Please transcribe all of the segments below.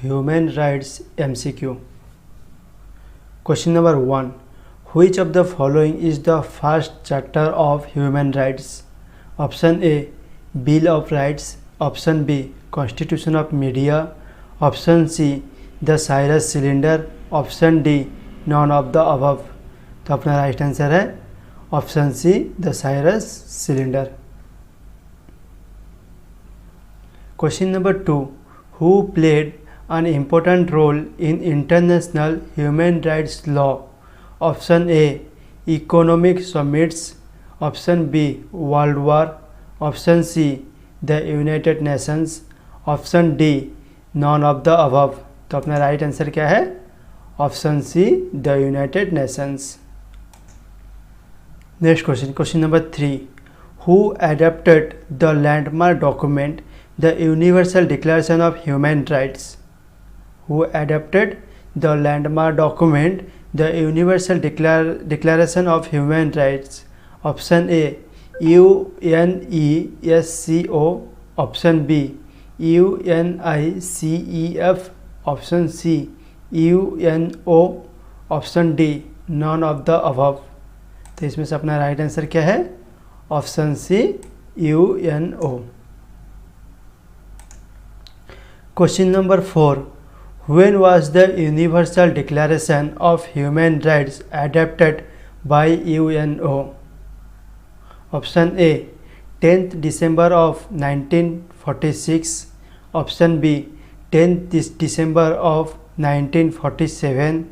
Human Rights MCQ. Question number 1. Which of the following is the first chapter of human rights? Option A, Bill of Rights. Option B, Constitution of Media. Option C, the Cyrus Cylinder. Option D, none of the above. तो अपना right answer है option C, the Cyrus Cylinder. Question number 2. Who played an important role in international human rights law? Option A, economic summits. Option B, World War. Option C, the United Nations. Option D, none of the above. तो अपना right answer क्या है? Option C, the United Nations. Next question, question number 3. Who adopted the landmark document, the Universal Declaration of Human Rights? Who adopted the landmark document, the Universal Declaration of Human Rights? Option A, UNESCO. Option B, UNICEF. Option C, UNO. Option D, none of the above. तो इसमें से अपना right answer क्या है? Option C, UNO. Question number 4. When was the Universal Declaration of Human Rights adopted by UNO? Option A, 10th December of 1946. Option B, 10th December of 1947.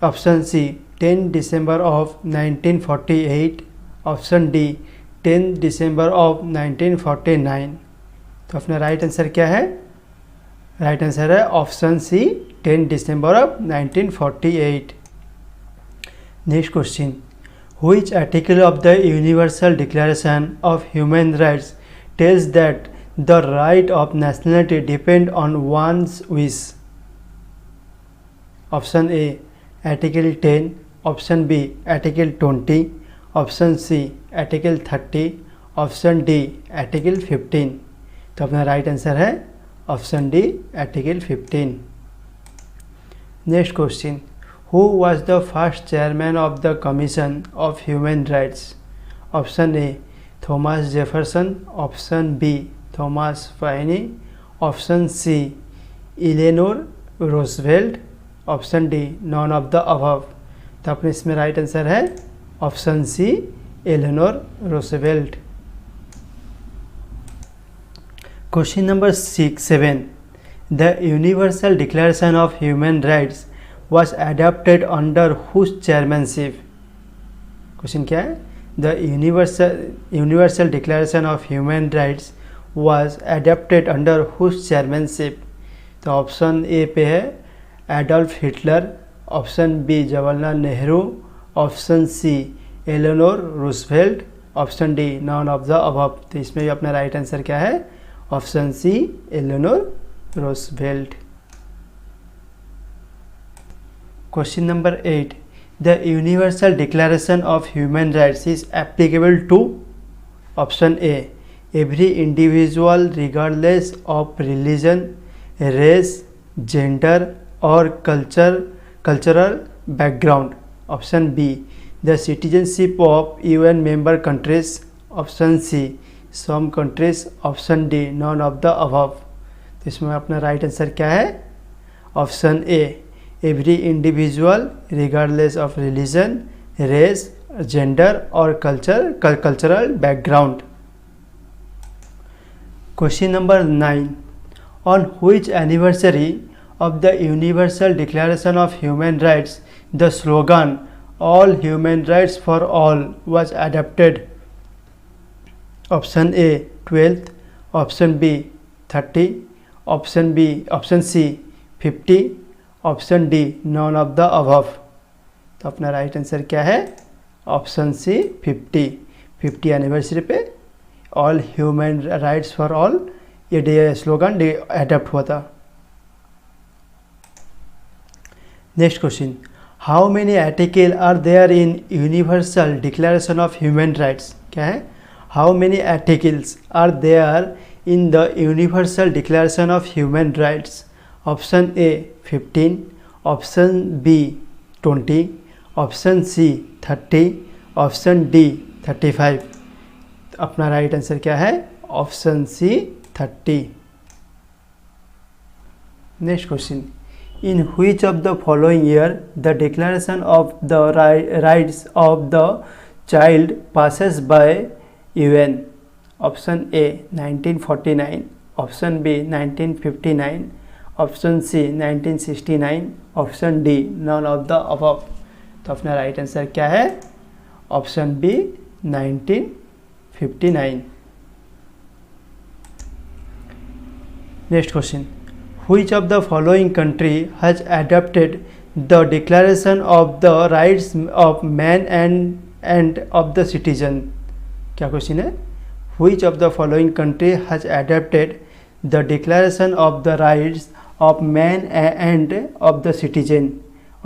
Option C, 10 December of 1948. Option D, 10 December of 1949. तो अपना right answer क्या है? Right answer है option C, 10 December of 1948. Next question, which article of the Universal Declaration of Human Rights tells that the right of nationality depend on one's wish? Option A, Article 10. Option B, Article 20. Option C, Article 30. Option D, Article 15. तो अपना right answer है option D, article 15. Next question, who was the first chairman of the commission of human rights? Option A, Thomas Jefferson. Option B, Thomas Paine. Option C, Eleanor Roosevelt. Option D, none of the above. तो अपने इसमें right answer है option C, Eleanor Roosevelt. Question number 7. The Universal Declaration of Human Rights was adopted under whose chairmanship? Question क्या है? The Universal Declaration of Human Rights was adopted under whose chairmanship? तो option A पे है Adolf Hitler. Option B, Jawaharlal Nehru. Option C, Eleanor Roosevelt. Option D, none of the above. तो इसमें भी अपना right answer क्या है? Option C, Eleanor Roosevelt. Question number 8. The Universal Declaration of human Rights is applicable to? Option A, every individual regardless of religion, race, gender और cultural background. Option B, the citizenship of UN member countries. Option C, some countries. Option D, none of the above. तो इसमें अपना right answer क्या है? Option A, every individual regardless of religion, race, gender और cultural background. Question number 9. On which anniversary of the Universal Declaration of human Rights the slogan all human rights for all was adopted? Option A, 12th. Option B, 30. Option C, 50. Option D, none of the above. तो अपना right answer क्या है? Option C, 50 anniversary पे all human rights for all ये day slogan adopt हुआ था. Next question, how many article are there in Universal Declaration of human Rights? क्या है? How many articles are there in the Universal Declaration of Human Rights? Option A 15, option B 20, option C 30, option D 35। अपना right answer क्या है? Option C 30। Next question, in which of the following year the declaration of the rights of the child passes by UN? Option A 1949, option B 1959, option C 1969, option D none of the above. तो अपना right answer क्या है? Option B 1959। Next question, which of the following country has adopted the declaration of the rights of man and of the citizen? क्या question है? which of the following country has adopted the declaration of the rights of man and of the citizen?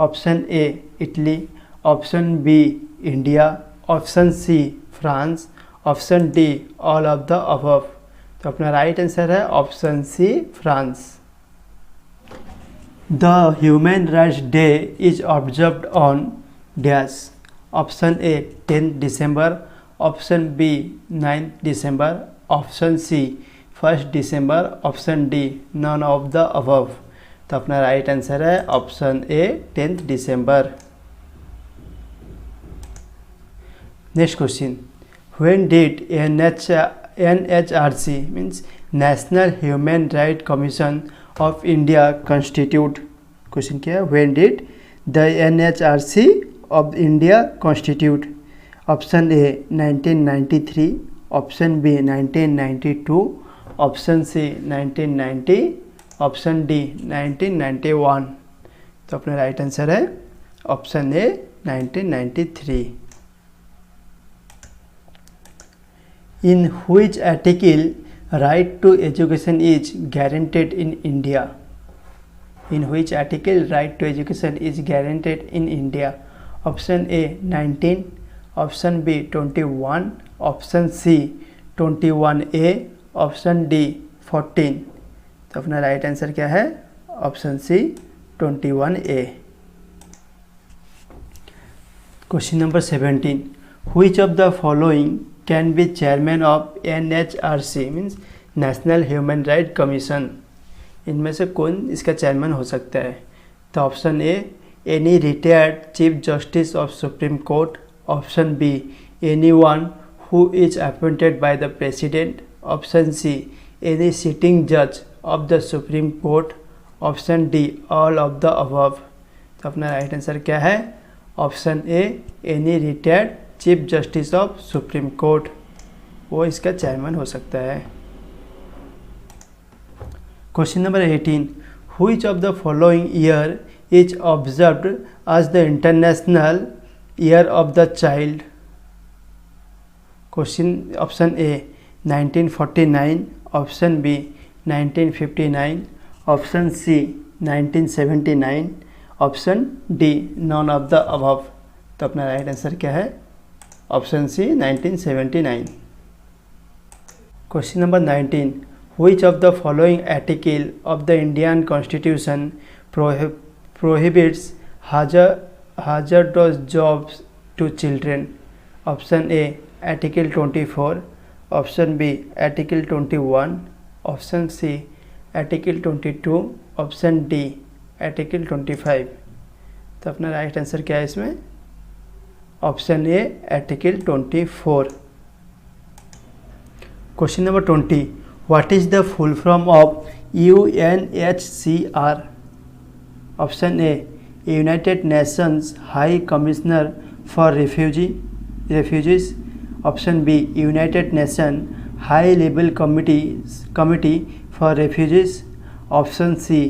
Option A Italy, option B India, option C France, option D all of the above. तो अपना right answer है option C France. The human rights day is observed on dash? Option A 10 December, option B 9 December, option C 1 December, option D none of the above. तो अपना right answer है option A 10 December. Next question, when did NHRC means national human right commission of India constitute? Question क्या है? When did the NHRC of India constitute? Option A 1993, option B 1992, option C 1990, option D 1991। तो अपना right answer है option A 1993। In which article right to education is guaranteed in India? In which article right to education is guaranteed in India? Option A 19, option B 21, option C 21A, option D 14। तो अपना right answer क्या है? Option C 21A। Question number 17, which of the following can be chairman of NHRC means national human right Commission? इनमें से कौन इसका chairman हो सकता है? तो option A any retired chief justice of Supreme Court, option B any one who is appointed by the president, option C any sitting जज of the Supreme Court, option D all of the above. तो अपना right answer क्या है? Option A any retired chief justice of Supreme Court, वो इसका chairman हो सकता है। Question number 18, which of the following year is observed as the international year of the child? Question option A 1949, option B 1959, option C 1979, option D none of the above. तो अपना right answer क्या है? Option C 1979। Question number 19, which of the following article of the Indian Constitution prohibits hazardous jobs to children? Option A Article 24, option B Article 21, option C Article 22, option D Article 25। तो अपना right answer क्या है इसमें? Option A article 24। Question number 20, what is the full form of UNHCR? Option A united nations high commissioner for refugees, option B united nation high level committee for refugees, option C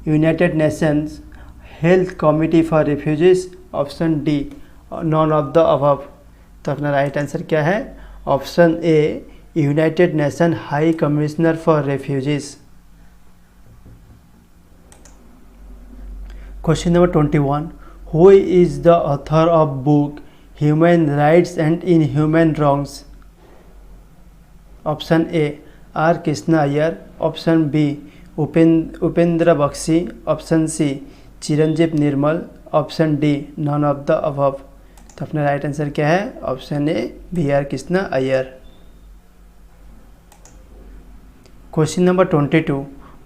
united nations health committee for refugees, option D none of the above. तो अपना right answer क्या है? Option A united nation high commissioner for refugees. Question number 21, who is the author of book human rights and inhuman wrongs? Option A R Krishna Iyer, option B Upendra Baxi, option C Chiranjeev Nirmal, option D none of the above. तो अपना right answer क्या है? Option A B R Krishna Iyer. Question number 22,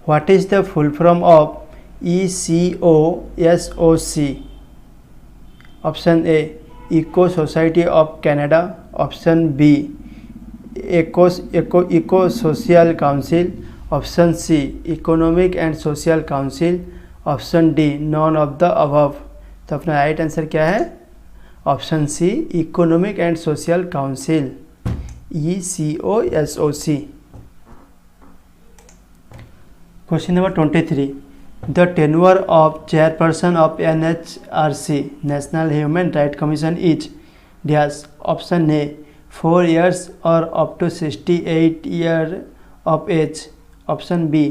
what is the full form of ECOSOC? Option A eco society of Canada, option B eco social council, option C economic and social council, option D none of the above. तो अपना right answer क्या है? Option C economic and social council, ECOSOC। Question number 23, the tenure of chairperson of NHRC national human right commission is dash. Option A 4 years और up to 68 year of age, option B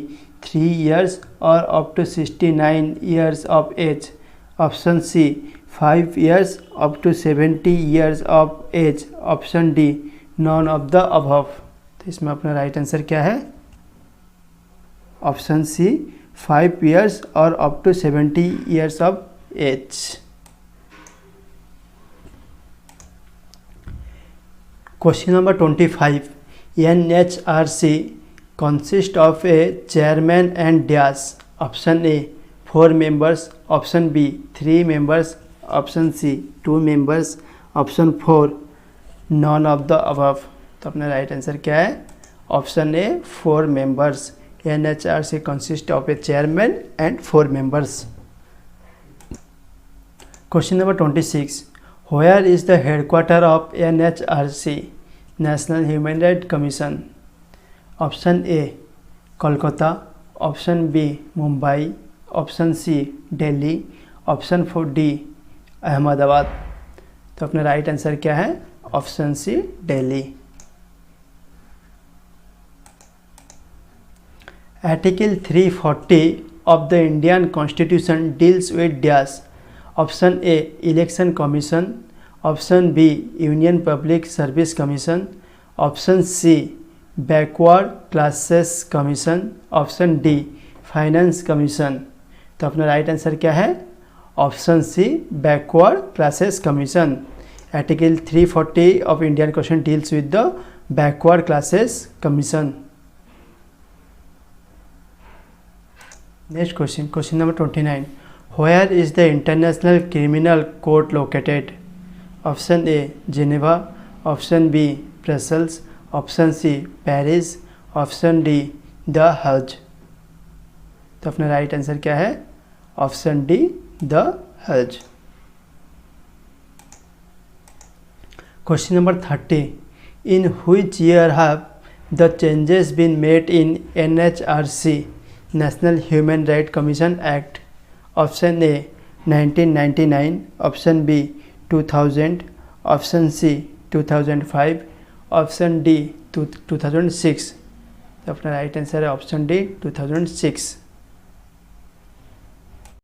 3 years और up to 69 years of age, option C 5 years up to 70 years of age, option D none of the above. तो इसमें अपना right answer क्या है? Option C 5 years और up to 70 years of age। Question number 25, NHRC consist of a chairman and dash। Option A 4 members, option B 3 members, option C 2 members, option 4 none of the above. तो अपना right answer क्या है? Option A 4 members। NHRC consist of a chairman and 4 members। Question number 26, where is the headquarter of NHRC National Human Rights Commission? Option A Kolkata, option B Mumbai, option C Delhi, option D Ahmedabad. तो अपना right answer क्या है? Option C Delhi. Article 340 of the Indian Constitution deals with dash। Option A election commission, option B union public service commission, option C backward classes commission, option D finance commission. तो अपना right answer क्या है? Option C backward classes commission. Article 340 of Indian constitution deals with the backward classes commission. Next question, question number 29, where is the international criminal court located? Option A Geneva, option B Brussels, option C Paris, option D the Hague. तो अपना right answer क्या है? Option D the Hague. Question number 30, in which year have the changes been made in NHRC national human right commission act? Option A 1999, option B 2000, option C 2005, option D 2006। तो अपना right answer है option D 2006।